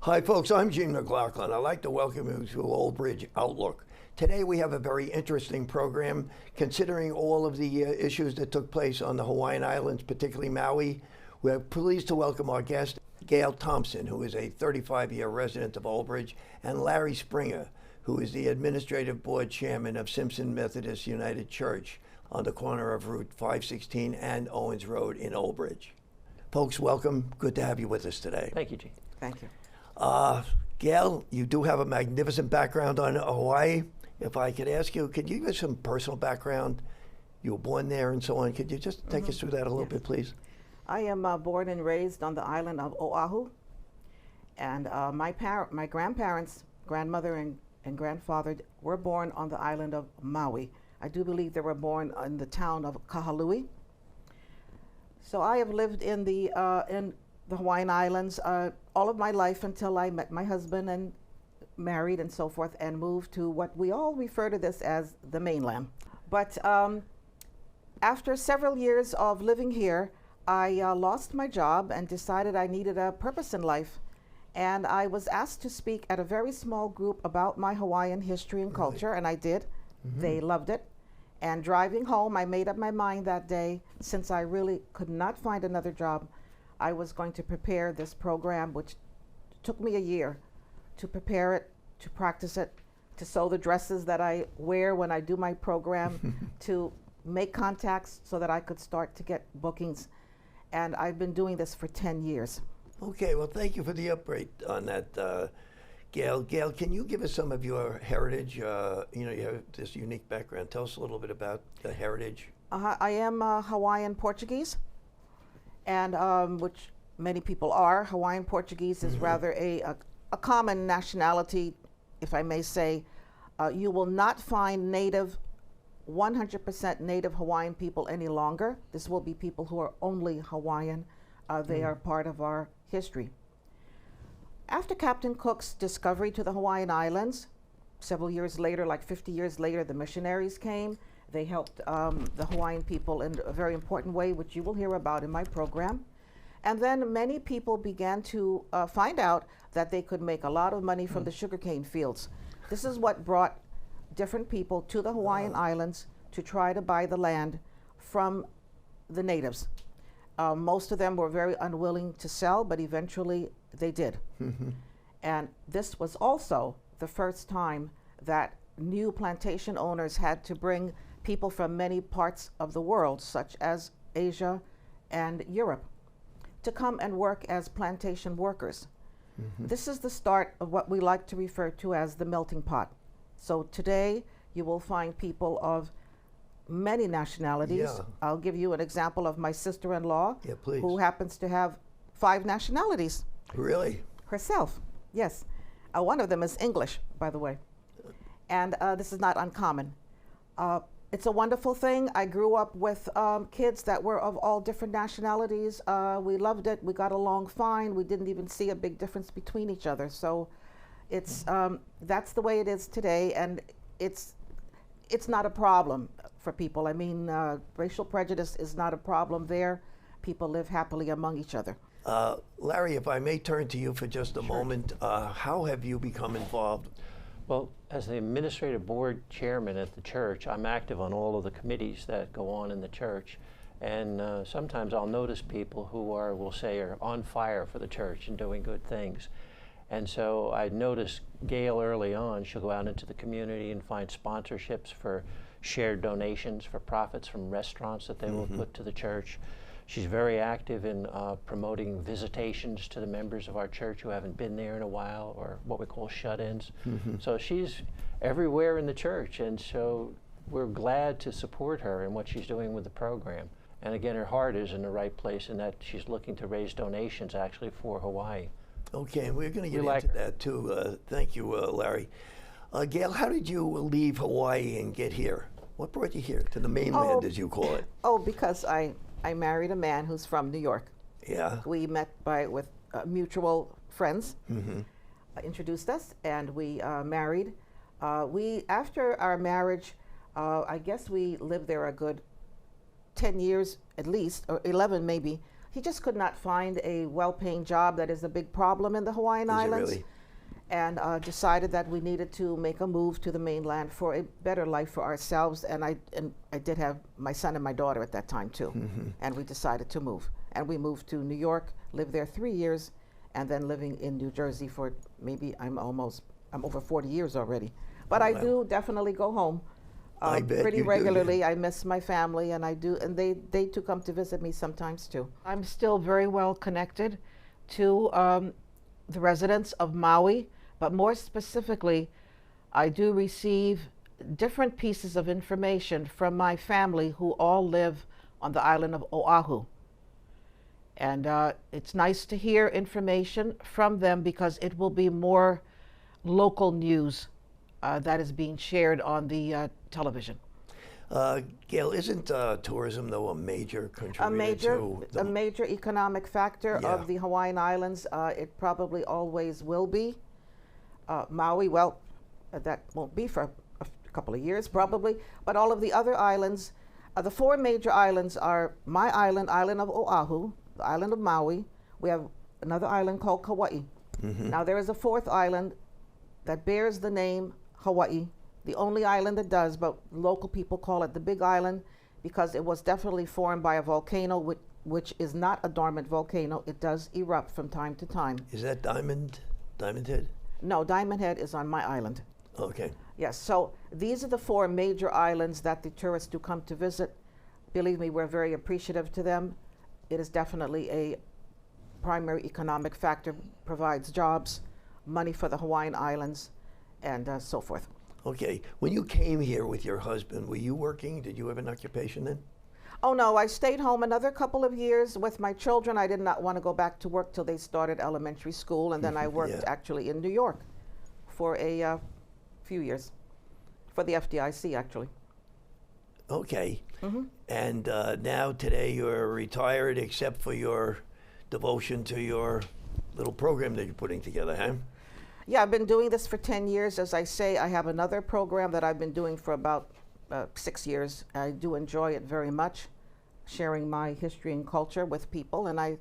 Hi folks, I'm Gene McLoughlin. I'd like to welcome you to Old Bridge Outlook. Today we have a very interesting program considering all of the issues that took place on the Hawaiian Islands, particularly Maui. We're pleased to welcome our guest, Gail Thompson, who is a 35-year resident of Old Bridge, and Larry Springer, who is the Administrative Board Chairman of Simpson Methodist United Church on the corner of Route 516 and Owens Road in Old Bridge. Folks, welcome. Good to have you with us today. Thank you, Gene. Thank you. Gail, you do have a magnificent background on Hawaii. If I could ask you, could you give us some personal background? You were born there and so on. Could you just take us through that a little bit, please? I am born and raised on the island of Oahu. And my grandparents, grandmother and grandfather, were born on the island of Maui. I do believe they were born in the town of Kahalui. So I have lived in the Hawaiian Islands all of my life until I met my husband and married and so forth and moved to what we all refer to this as the mainland. But after several years of living here, I lost my job and decided I needed a purpose in life. And I was asked to speak at a very small group about my Hawaiian history and culture, and I did. They loved it. And driving home, I made up my mind that day, since I really could not find another job, I was going to prepare this program, which took me a year to prepare it, to practice it, to sew the dresses that I wear when I do my program, to make contacts so that I could start to get bookings. And I've been doing this for 10 years. Okay, well, thank you for the update on that, Gail. Gail, can you give us some of your heritage? You have this unique background. Tell us a little bit about the heritage. I am Hawaiian Portuguese, and which many people are. Hawaiian Portuguese is rather a common nationality, if I may say. You will not find 100% native Hawaiian people any longer. This will be people who are only Hawaiian. They are part of our history. After Captain Cook's discovery to the Hawaiian Islands, several years later, like 50 years later, the missionaries came. They helped the Hawaiian people in a very important way, which you will hear about in my program. And then many people began to find out that they could make a lot of money from the sugarcane fields. This is what brought different people to the Hawaiian Islands to try to buy the land from the natives. Most of them were very unwilling to sell, but eventually they did. And this was also the first time that new plantation owners had to bring people from many parts of the world, such as Asia and Europe, to come and work as plantation workers. This is the start of what we like to refer to as the melting pot. So today you will find people of many nationalities. Yeah. I'll give you an example of my sister-in-law, who happens to have 5 nationalities. Really? Herself, yes. One of them is English, by the way. And this is not uncommon. It's a wonderful thing. I grew up with kids that were of all different nationalities. We loved it. We got along fine. We didn't even see a big difference between each other. So it's that's the way it is today, and it's not a problem for people. I mean, racial prejudice is not a problem there. People live happily among each other. Larry, if I may turn to you for just a moment, how have you become involved? Well, as the administrative board chairman at the church, I'm active on all of the committees that go on in the church. And sometimes I'll notice people who are, we'll say, are on fire for the church and doing good things. And so I noticed Gail early on. She'll go out into the community and find sponsorships for shared donations for profits from restaurants that they will put to the church. She's very active in promoting visitations to the members of our church who haven't been there in a while, or what we call shut-ins. So she's everywhere in the church, and so we're glad to support her in what she's doing with the program. And again, her heart is in the right place in that she's looking to raise donations actually for Hawaii. Okay, and we're going to get into that too. Thank you, Larry. Gail, how did you leave Hawaii and get here? What brought you here to the mainland, as you call it? Oh, because I married a man who's from New York. Yeah. We met with mutual friends, introduced us, and we married. After our marriage, I guess we lived there a good 10 years at least, or 11 maybe, he just could not find a well-paying job. That is a big problem in the Hawaiian Is it Islands. really? And decided that we needed to make a move to the mainland for a better life for ourselves. And I did have my son and my daughter at that time too. And we decided to move. And we moved to New York, lived there 3 years, and then living in New Jersey for maybe I'm over 40 years already. But I do definitely go home I bet pretty you do, regularly. yeah. I miss my family, and I do, and they too come to visit me sometimes too. I'm still very well connected to the residents of Maui, but more specifically, I do receive different pieces of information from my family who all live on the island of Oahu. And it's nice to hear information from them because it will be more local news that is being shared on the television. Gail, isn't tourism, though, a major contributor to A major economic factor Yeah. of the Hawaiian Islands. It probably always will be. Maui, well, that won't be for a couple of years probably, but all of the other islands, the four major islands are my island, island of Oahu, the island of Maui. We have another island called Kauai. Now there is a fourth island that bears the name Hawaii, the only island that does, but local people call it the Big Island because it was definitely formed by a volcano, which is not a dormant volcano. It does erupt from time to time. Is that Diamond Head? No, Diamond Head is on my island. Okay. Yes, so these are the four major islands that the tourists do come to visit. Believe me, we're very appreciative to them. It is definitely a primary economic factor, provides jobs, money for the Hawaiian Islands, and so forth. Okay. When you came here with your husband, were you working? Did you have an occupation then? Oh no, I stayed home another couple of years with my children. I did not want to go back to work till they started elementary school, and then I worked Yeah. actually in New York for a few years, for the FDIC actually. Okay. And now today you're retired except for your devotion to your little program that you're putting together, huh? Yeah, I've been doing this for 10 years. As I say, I have another program that I've been doing for about 6 years. I do enjoy it very much, sharing my history and culture with people, and I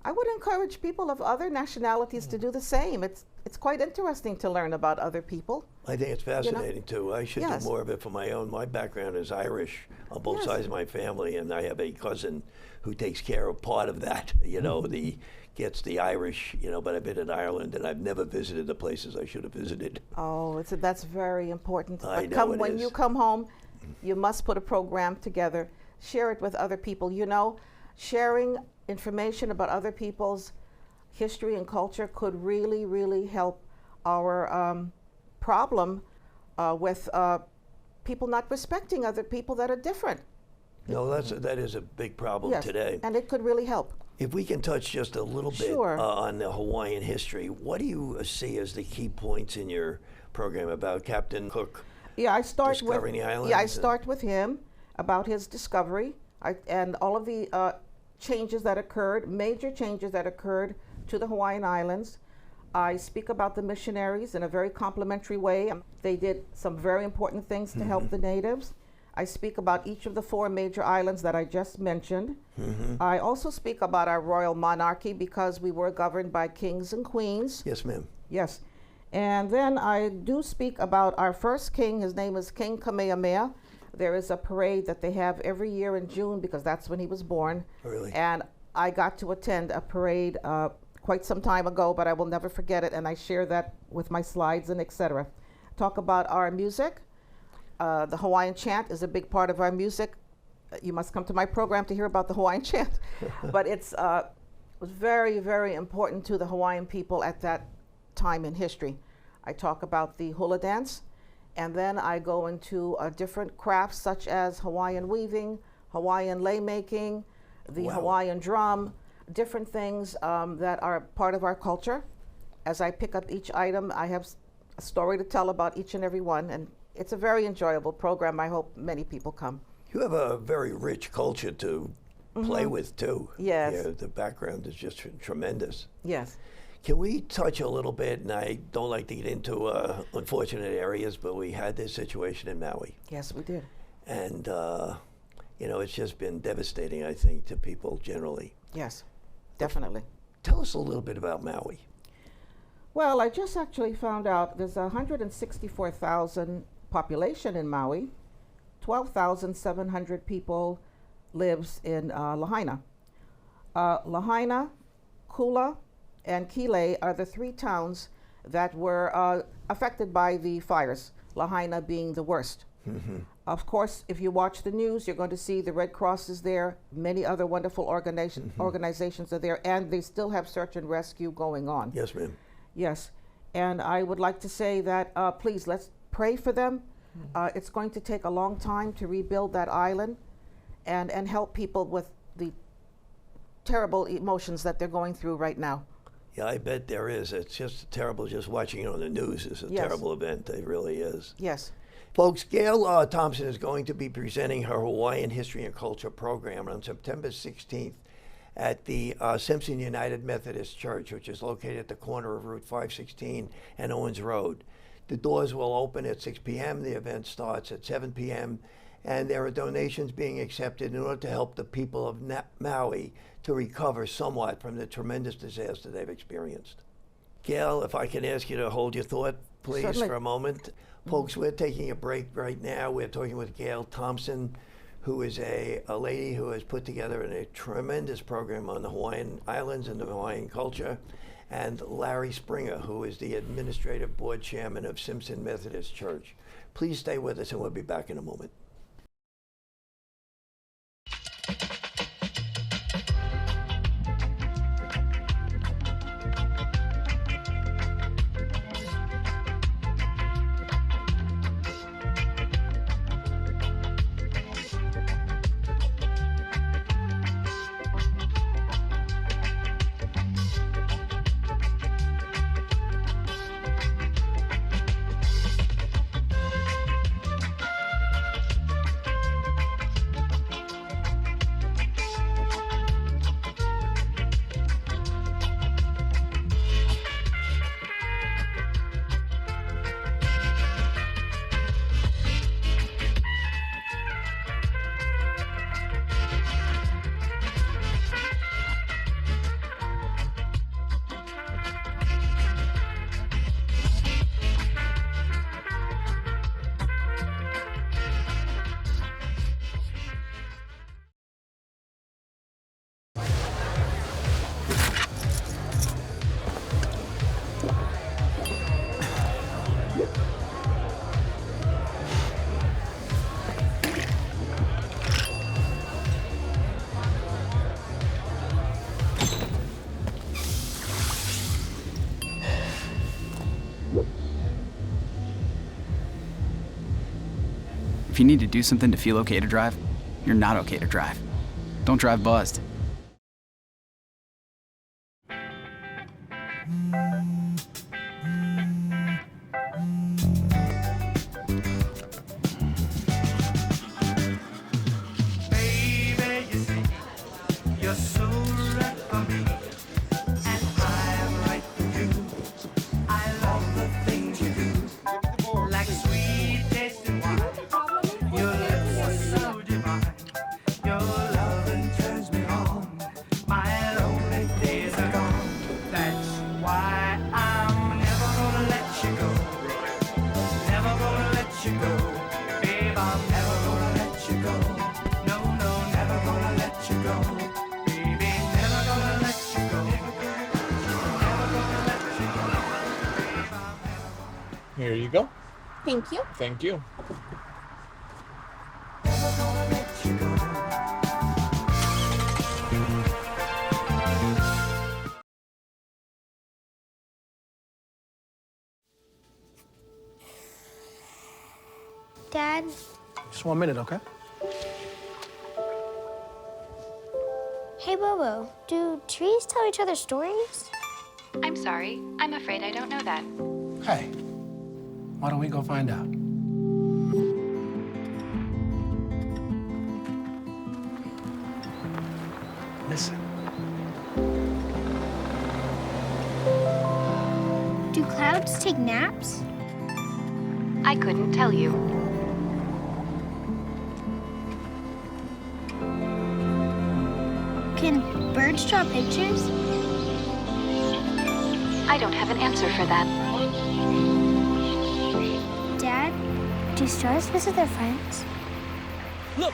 would encourage people of other nationalities to do the same. It's quite interesting to learn about other people. I think it's fascinating too. I should Yes. do more of it for my own. My background is Irish on both Yes. sides of my family, and I have a cousin who takes care of part of that. You know, gets the Irish. You know, but I've been in Ireland and I've never visited the places I should have visited. Oh, that's very important. I But know it when is. you come home, you must put a program together, share it with other people. You know, sharing information about other people's history and culture could really, really help our problem with people not respecting other people that are different. No, that is a big problem Yes, today. and it could really help. If we can touch just a little bit Sure. on the Hawaiian history, what do you see as the key points in your program about Captain Cook? Yeah, I start Discovering with the islands yeah, I and- start with him about his discovery and all of the changes that occurred, major changes that occurred to the Hawaiian Islands. I speak about the missionaries in a very complimentary way. They did some very important things to help the natives. I speak about each of the four major islands that I just mentioned. I also speak about our royal monarchy because we were governed by kings and queens. Yes, ma'am. Yes. And then I do speak about our first king. His name is King Kamehameha. There is a parade that they have every year in June because that's when he was born. Really? And I got to attend a parade quite some time ago, but I will never forget it. And I share that with my slides and etc. Talk about our music. The Hawaiian chant is a big part of our music. You must come to my program to hear about the Hawaiian chant. But it was very, very important to the Hawaiian people at that time in history. I talk about the hula dance, and then I go into different crafts such as Hawaiian weaving, Hawaiian lei making, the Wow. Hawaiian drum, different things that are part of our culture. As I pick up each item, I have a story to tell about each and every one, and it's a very enjoyable program. I hope many people come. You have a very rich culture to play with too. Yes. Yeah, the background is just tremendous. Yes. Can we touch a little bit, and I don't like to get into unfortunate areas, but we had this situation in Maui. Yes, we did. And you know, it's just been devastating, I think, to people generally. Yes, definitely. Tell us a little bit about Maui. Well, I just actually found out there's 164,000 population in Maui. 12,700 people lives in Lahaina. Lahaina, Kula, and Kile are the three towns that were affected by the fires, Lahaina being the worst. Mm-hmm. Of course, if you watch the news, you're going to see the Red Cross is there, many other wonderful organizations are there, and they still have search and rescue going on. Yes, ma'am. Yes, and I would like to say that please, let's pray for them. It's going to take a long time to rebuild that island and help people with the terrible emotions that they're going through right now. Yeah, I bet there is. It's just terrible. Just watching it on the news is a Yes. terrible event. It really is. Yes. Folks, Gail Thompson is going to be presenting her Hawaiian History and Culture program on September 16th at the Simpson United Methodist Church, which is located at the corner of Route 516 and Owens Road. The doors will open at 6 p.m. The event starts at 7 p.m. And there are donations being accepted in order to help the people of Maui to recover somewhat from the tremendous disaster they've experienced. Gail, if I can ask you to hold your thought, please, Certainly. for a moment. Folks, we're taking a break right now. We're talking with Gail Thompson, who is a lady who has put together a tremendous program on the Hawaiian Islands and the Hawaiian culture, and Larry Springer, who is the administrative board chairman of Simpson Methodist Church. Please stay with us, and we'll be back in a moment. If you need to do something to feel okay to drive, you're not okay to drive. Don't drive buzzed. Baby, you see, you're so right for me, and I'm right for you. I love the things you do, like sweet tasting wine. Your lips are so divine. Your loving turns me on. My lonely days are gone. That's why I'm never gonna let you go. Never gonna let you go. Babe, I'm never gonna let you go. No, no, never gonna let you go. Baby, never gonna let you go. Never gonna let you go. Babe, I'm never gonna. Here you go. Thank you. Thank you. Never gonna let you go. Dad, Just 1 minute, okay? hey Bobo, do trees tell each other stories? I'm sorry. I'm afraid I don't know that. Hey, why don't we go find out? Listen. Do clouds take naps? I couldn't tell you. Can birds draw pictures? I don't have an answer for that. Dad, do stars visit their friends? Look!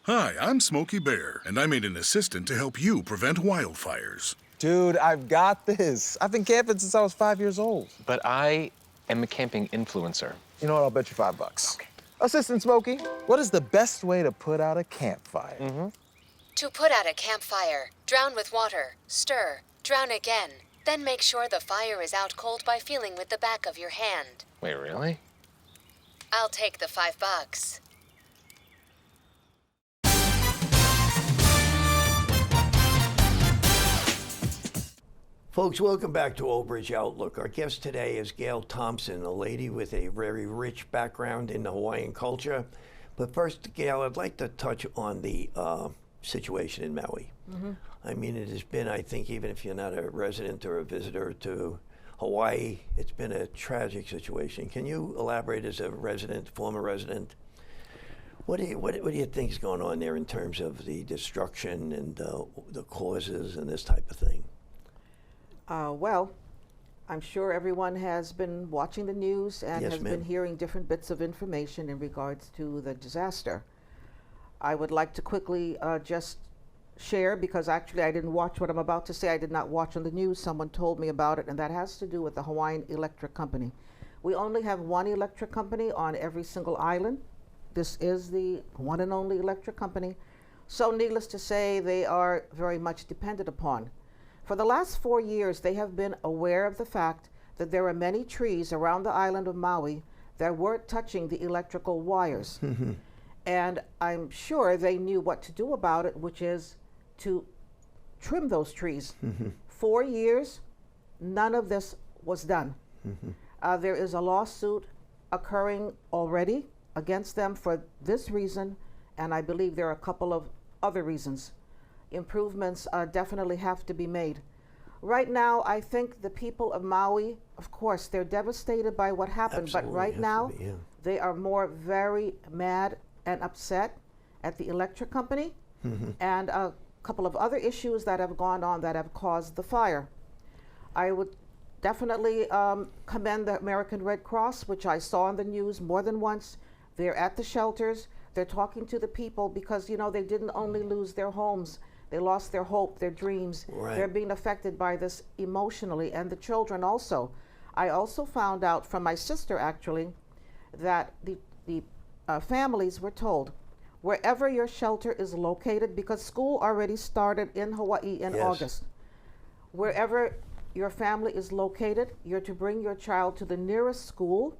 Hi, I'm Smokey Bear, and I made an assistant to help you prevent wildfires. Dude, I've got this. I've been camping since I was 5 years old. But I am a camping influencer. You know what? I'll bet you $5. Okay. Assistant Smokey, what is the best way to put out a campfire? To put out a campfire, drown with water, stir, drown again. Then make sure the fire is out cold by feeling with the back of your hand. Wait, really? I'll take the $5. Folks, welcome back to Old Bridge Outlook. Our guest today is Gail Thompson, a lady with a very rich background in the Hawaiian culture. But first, Gail, I'd like to touch on the situation in Maui. I mean, it has been, I think, even if you're not a resident or a visitor to Hawaii, it's been a tragic situation. Can you elaborate as a resident, former resident? What do you think is going on there in terms of the destruction and the causes and this type of thing? Well, I'm sure everyone has been watching the news and Yes, has ma'am. been hearing different bits of information in regards to the disaster. I would like to quickly just share, because actually I didn't watch what I'm about to say. I did not watch on the news. Someone told me about it, and that has to do with the Hawaiian Electric Company. We only have one electric company on every single island. This is the one and only electric company. So needless to say, they are very much dependent upon. For the last 4 years, they have been aware of the fact that there are many trees around the island of Maui that weren't touching the electrical wires. And I'm sure they knew what to do about it, which is to trim those trees. 4 years, none of this was done. There is a lawsuit occurring already against them for this reason, and I believe there are a couple of other reasons. Improvements definitely have to be made. Right now, I think the people of Maui, of course, they're devastated by what happened, Absolutely, but right has now, to be, yeah. they are more very mad and upset at the electric company and a couple of other issues that have gone on that have caused the fire. I would definitely commend the American Red Cross, which I saw on the news more than once. They're at the shelters. They're talking to the people because, you know, they didn't only lose their homes. They lost their hope, their dreams. Right. They're being affected by this emotionally, and the children also. I also found out from my sister, actually, that the families were told, wherever your shelter is located, because school already started in Hawaii in Yes. August, wherever your family is located, you're to bring your child to the nearest school,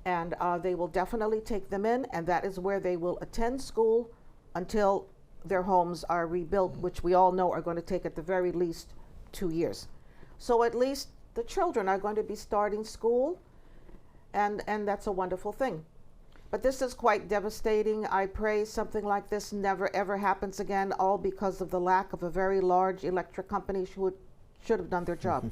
and they will definitely take them in, and that is where they will attend school until their homes are rebuilt, which we all know are going to take at the very least 2 years. So at least the children are going to be starting school, and that's a wonderful thing. But this is quite devastating. I pray something like this never ever happens again, all because of the lack of a very large electric company who should have done their job.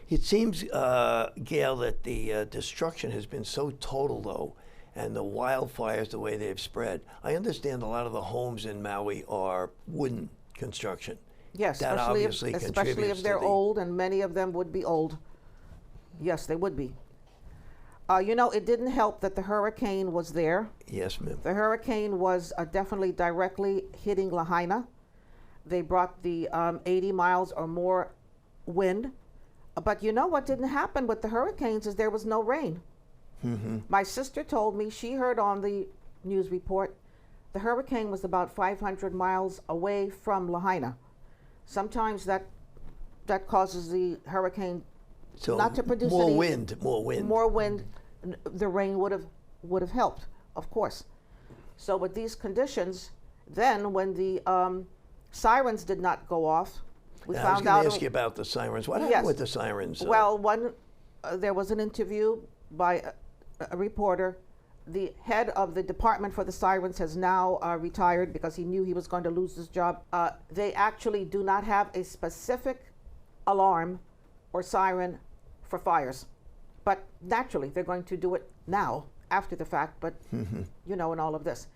It seems, Gail, that the destruction has been so total, though, and the wildfires, the way they've spread. I understand a lot of the homes in Maui are wooden construction. Yes, That obviously especially contributes if they're to the- old, and many of them would be old. Yes, they would be. You know, it didn't help that the hurricane was there. Yes, ma'am. The hurricane was definitely directly hitting Lahaina. They brought the 80 miles or more wind. But you know what didn't happen with the hurricanes is there was no rain. My sister told me, she heard on the news report, the hurricane was about 500 miles away from Lahaina. Sometimes that causes the hurricane So not to produce more any wind, more wind. more wind. The rain would have helped, of course. So with these conditions, then when the sirens did not go off, we I was found going out. to ask you about the sirens. What Yes. happened with the sirens? Well, there was an interview by a reporter. The head of the department for the sirens has now retired because he knew he was going to lose his job. They actually do not have a specific alarm or siren for fires. But naturally, they're going to do it now, after the fact, but you know, and all of this.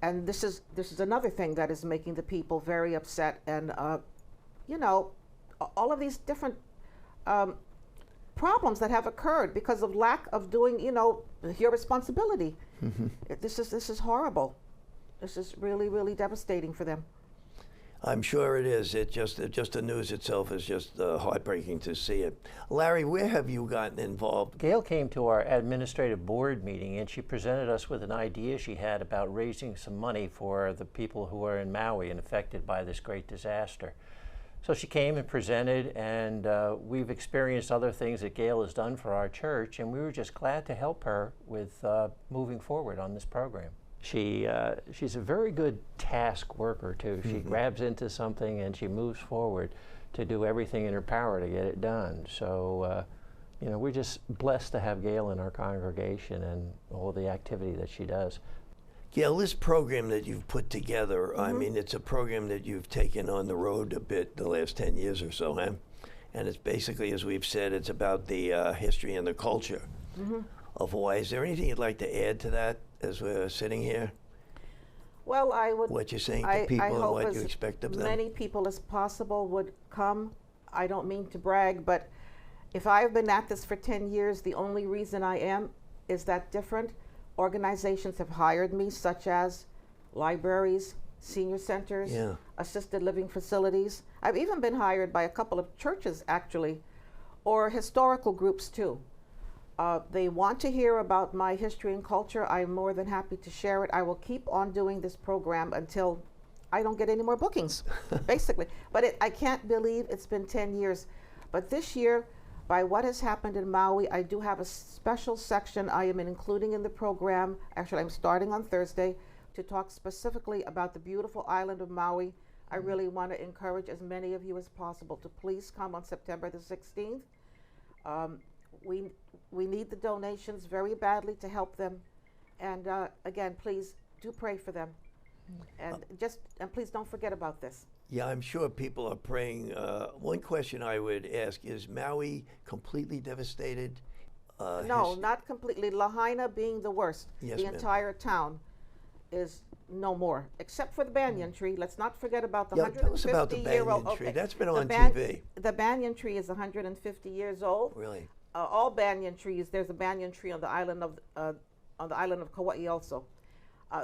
And this is another thing that is making the people very upset. And, you know, all of these different problems that have occurred because of lack of doing, you know, your responsibility. This is horrible. This is really, really devastating for them. I'm sure it is. It just the news itself is just heartbreaking to see it. Larry, where have you gotten involved? Gail came to our administrative board meeting and she presented us with an idea she had about raising some money for the people who are in Maui and affected by this great disaster. So she came and presented, and we've experienced other things that Gail has done for our church, and we were just glad to help her with moving forward on this program. She's a very good task worker too. She grabs into something and she moves forward to do everything in her power to get it done. So, you know, we're just blessed to have Gail in our congregation and all the activity that she does. Gail, this program that you've put together, I mean, it's a program that you've taken on the road a bit the last 10 years or so, huh? And it's basically, as we've said, it's about the history and the culture of Hawaii. Is there anything you'd like to add to that as we're sitting here? Well, I would. What you're saying to people and what you expect of them? Many people as possible would come. I don't mean to brag, but if I've been at this for 10 years, the only reason I am is that different organizations have hired me, such as libraries, senior centers, assisted living facilities. I've even been hired by a couple of churches, actually, or historical groups too. They want to hear about my history and culture. I'm more than happy to share it. I will keep on doing this program until I don't get any more bookings, basically. But I can't believe it's been 10 years. But this year, by what has happened in Maui, I do have a special section I am including in the program. Actually, I'm starting on Thursday to talk specifically about the beautiful island of Maui. I really want to encourage as many of you as possible to please come on September the 16th. We need the donations very badly to help them. And again, please do pray for them. And please don't forget about this. Yeah, I'm sure people are praying. One question I would ask is Maui completely devastated? No, not completely. Lahaina being the worst. Yes, the ma'am. entire town is no more, except for the banyan tree. Let's not forget about the Yeah, tell us about the 150-year-old. banyan tree. Okay. That's been on TV. The banyan tree is 150 years old. Really? All banyan trees. There's a banyan tree on the island of Kauai also.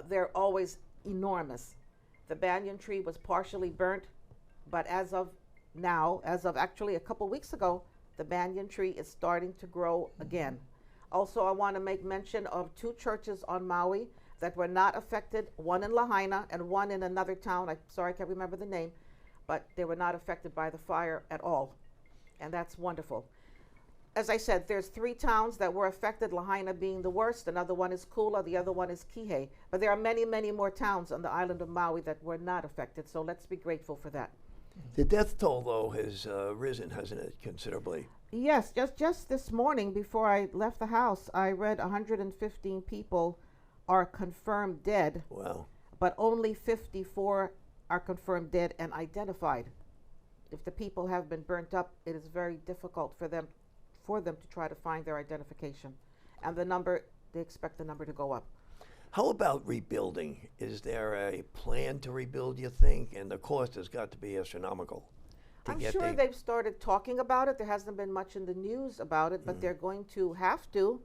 They're always enormous. The banyan tree was partially burnt, but as of now, as of actually a couple weeks ago, the banyan tree is starting to grow again. Also, I want to make mention of 2 churches on Maui that were not affected, one in Lahaina and one in another town. I'm sorry, I can't remember the name, but they were not affected by the fire at all. And that's wonderful. As I said, there's 3 towns that were affected, Lahaina being the worst. Another one is Kula, the other one is Kihei. But there are many, many more towns on the island of Maui that were not affected, so let's be grateful for that. The death toll, though, has risen, hasn't it, considerably? Yes, just this morning before I left the house, I read 115 people are confirmed dead. Wow. But only 54 are confirmed dead and identified. If the people have been burnt up, it is very difficult for them to try to find their identification. And they expect the number to go up. How about rebuilding? Is there a plan to rebuild, you think? And the cost has got to be astronomical. I'm sure they've started talking about it. There hasn't been much in the news about it, but they're going to have to.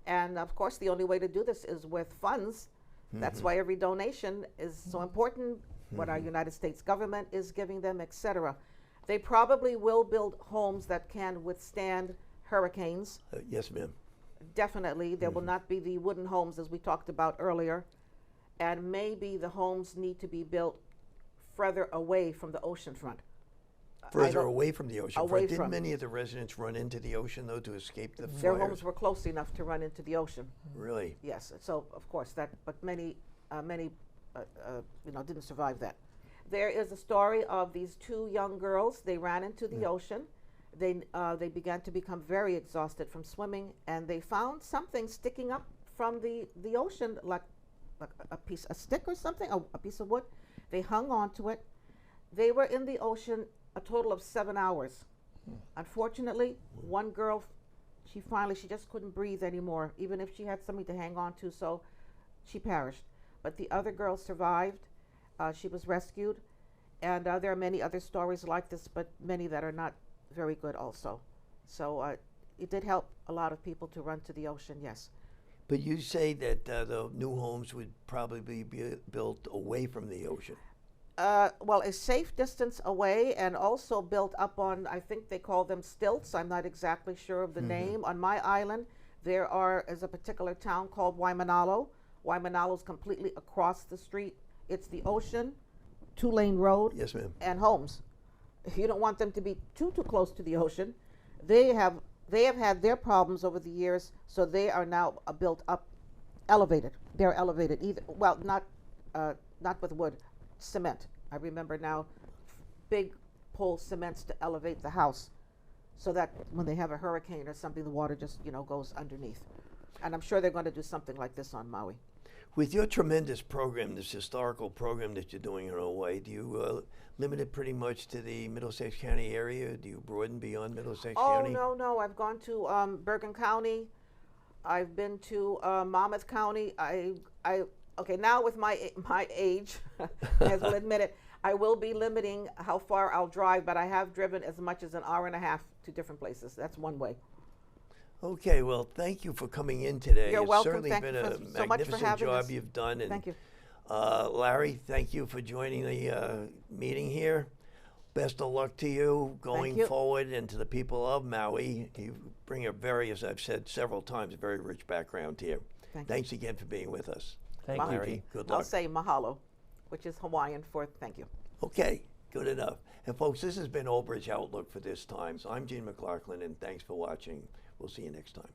And of course, the only way to do this is with funds. That's why every donation is so important, what our United States government is giving them, etc. They probably will build homes that can withstand hurricanes. Yes, ma'am. Definitely. There will not be the wooden homes as we talked about earlier. And maybe the homes need to be built further away from the ocean front. Further away from the ocean front. Didn't from. many of the residents run into the ocean, though, to escape the fires? Their homes were close enough to run into the ocean. Really? Yes. So, of course, but many didn't survive that. There is a story of these 2 young girls. They ran into the ocean. They began to become very exhausted from swimming, and they found something sticking up from the ocean, like a stick or something, a piece of wood. They hung on to it. They were in the ocean a total of 7 hours. Unfortunately, one girl, she just couldn't breathe anymore, even if she had something to hang on to, so she perished. But the other girl survived. She was rescued. And there are many other stories like this, but many that are not very good also. So it did help a lot of people to run to the ocean, yes. But you say that the new homes would probably be built away from the ocean. Well, a safe distance away, and also built up on, I think they call them stilts. I'm not exactly sure of the name. On my island, there is a particular town called Waimanalo. Waimanalo is completely across the street. It's the ocean, 2-lane road, Yes, ma'am. and homes. If you don't want them to be too close to the ocean, they have had their problems over the years, so they are now built up, elevated. They're elevated, not with wood, cement. I remember now, big pole cements to elevate the house, so that when they have a hurricane or something, the water just goes underneath. And I'm sure they're going to do something like this on Maui. With your tremendous program, this historical program that you're doing in Hawaii, do you limit it pretty much to the Middlesex County area? Do you broaden beyond Middlesex County? Oh, no. I've gone to Bergen County. I've been to Monmouth County. Okay, now with my age, I will admit it, I will be limiting how far I'll drive, but I have driven as much as an hour and a half to different places. That's one way. Okay, well, thank you for coming in today. You're welcome. It's certainly Thank been you a so much for magnificent having job us. you've done. And, Thank you. Larry, thank you for joining the meeting here. Best of luck to you going forward, and to the people of Maui. You bring a very, as I've said several times, a very rich background here. Thanks again for being with us. Thank you. Larry, good luck. I'll say mahalo, which is Hawaiian for thank you. Okay, good enough. And folks, this has been Old Bridge Outlook for this time. So I'm Gene McLoughlin, and thanks for watching. We'll see you next time.